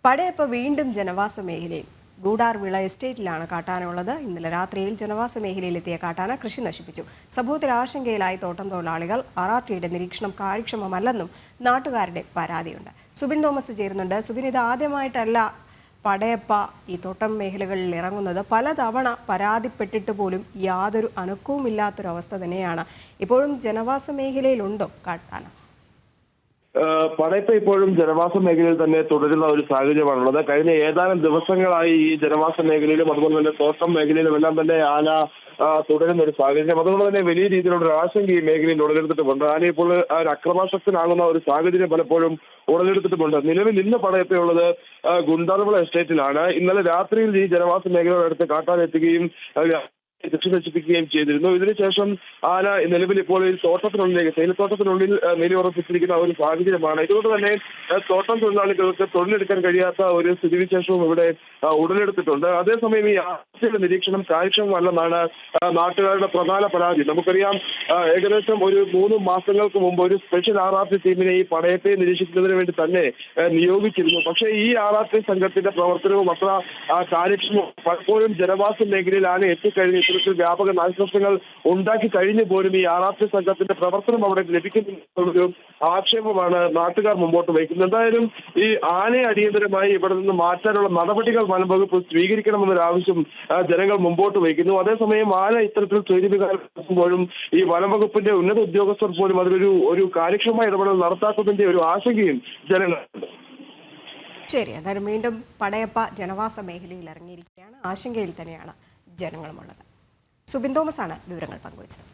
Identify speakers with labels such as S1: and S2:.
S1: പടയപ്പ വീണ്ടും ജനവാസ മേഖലയിൽ ഗൂഡാർവിള എസ്റ്റേറ്റിലാണ് കാട്ടാനുള്ളത്. ഇന്നലെ രാത്രിയിൽ ജനവാസ മേഖലയിലെത്തിയ കാട്ടാന കൃഷി നശിപ്പിച്ചു. സംഭവത്തിൽ ആശങ്കയിലായി തോട്ടം തൊഴിലാളികൾ. RRTയുടെ നിരീക്ഷണം കാര്യക്ഷമമല്ലെന്നും നാട്ടുകാരുടെ പരാതിയുണ്ട്. സുബിൻ തോമസ് ചേരുന്നുണ്ട്. സുബിൻ, ഇത് ആദ്യമായിട്ടല്ല പടയപ്പ ഈ തോട്ടം മേഖലകളിൽ ഇറങ്ങുന്നത്. പലതവണ പരാതിപ്പെട്ടിട്ട് പോലും യാതൊരു അനക്കവുമില്ലാത്തൊരവസ്ഥ തന്നെയാണ്. ഇപ്പോഴും ജനവാസ മേഖലയിലുണ്ടോ കാട്ടാന?
S2: പടയപ്പ ഇപ്പോഴും ജനവാസ മേഖലയിൽ തന്നെ തുടരുന്ന ഒരു സാഹചര്യമാണുള്ളത്. കഴിഞ്ഞ ഏതാനും ദിവസങ്ങളായി ഈ ജനവാസ മേഖലയിലും അതുപോലെ തന്നെ തോട്ടം മേഖലയിലും എല്ലാം തന്നെ ആന തുടരുന്ന ഒരു സാഹചര്യം. അതുകൊണ്ട് തന്നെ വലിയ രീതിയിലുള്ള ഒരു ആശങ്ക ഈ മേഖലയിൽ ഉടലെടുത്തിട്ടുമുണ്ട്. ആന ഇപ്പോൾ ഒരു അക്രമാസക്തനാകുന്ന ഒരു സാഹചര്യം പലപ്പോഴും ഉടലെടുത്തിട്ടുമുണ്ട്. നിലവിൽ ഇന്ന് പടയപ്പയുള്ളത് ഗുണ്ടാർവിള എസ്റ്റേറ്റിലാണ്. ഇന്നലെ രാത്രിയിൽ ഈ ജനവാസ മേഖലയോടടുത്ത് കാട്ടാനെത്തുകയും കൃഷി നശിപ്പിക്കുകയും ചെയ്തിരുന്നു. ഇതിനുശേഷം ആന നിലവിൽ ഇപ്പോൾ തോട്ടത്തിനുള്ളിലേക്ക് തേയിലത്തോട്ടത്തിനുള്ളിൽ നിലയുറപ്പിച്ചിരിക്കുന്ന ഒരു സാഹചര്യമാണ്. ഇതുകൊണ്ട് തന്നെ തോട്ടം തൊഴിലാളികൾക്ക് തൊഴിലെടുക്കാൻ കഴിയാത്ത ഒരു സ്ഥിതിവിശേഷവും ഇവിടെ ഉടലെടുത്തിട്ടുണ്ട്. അതേസമയം ഈ ആഴ്ചയുടെ നിരീക്ഷണം കാര്യക്ഷമമല്ലെന്നാണ് നാട്ടുകാരുടെ പ്രധാന പരാതി. നമുക്കറിയാം, ഏകദേശം ഒരു 3 മാസങ്ങൾക്ക് മുമ്പ് ഒരു സ്പെഷ്യൽ RRT ടീമിനെ ഈ പടയപ്പയെ നിരീക്ഷിക്കുന്നതിന് വേണ്ടി തന്നെ നിയോഗിച്ചിരുന്നു. പക്ഷേ ഈ RRT സംഘത്തിന്റെ പ്രവർത്തനവും അത്ര കാര്യക്ഷമവും പലപ്പോഴും ജനവാസ മേഖലയിൽ ആന എത്തിക്കഴിഞ്ഞു ഇത്തരത്തിൽ വ്യാപക നാശനഷ്ടങ്ങൾ ഉണ്ടാക്കി കഴിഞ്ഞു പോലും ഈ RRT സംഘത്തിന്റെ പ്രവർത്തനം അവിടെ ലഭിക്കുന്നുള്ളൊരു ആക്ഷേപമാണ് നാട്ടുകാർ മുമ്പോട്ട് വയ്ക്കുന്നത്. എന്തായാലും ഈ ആനയെ അടിയന്തരമായി ഇവിടെ നിന്ന് മാറ്റാനുള്ള നടപടികൾ വനംവകുപ്പ് സ്വീകരിക്കണമെന്നൊരു ആവശ്യം ജനങ്ങൾ മുമ്പോട്ട് വയ്ക്കുന്നു. അതേസമയം ആന ഇത്തരത്തിൽ തൊഴിലുകാരുമ്പോഴും ഈ വനംവകുപ്പിന്റെ ഉന്നത ഉദ്യോഗസ്ഥർ പോലും അതിലൊരു കാര്യക്ഷമമായ ഇടപെടൽ നടത്താത്തതിന്റെ ഒരു ആശങ്കയും ജനങ്ങളുണ്ട്.
S1: ശരി, അതായത് വീണ്ടും പടയപ്പ ജനവാസ മേഖലയിൽ ഇറങ്ങിയിരിക്കുകയാണ്. ആശങ്കയിൽ തന്നെയാണ് ജനങ്ങളുമുള്ളത്. സുബിൻ തോമസ് ആണ് വിവരങ്ങൾ പങ്കുവച്ചത്.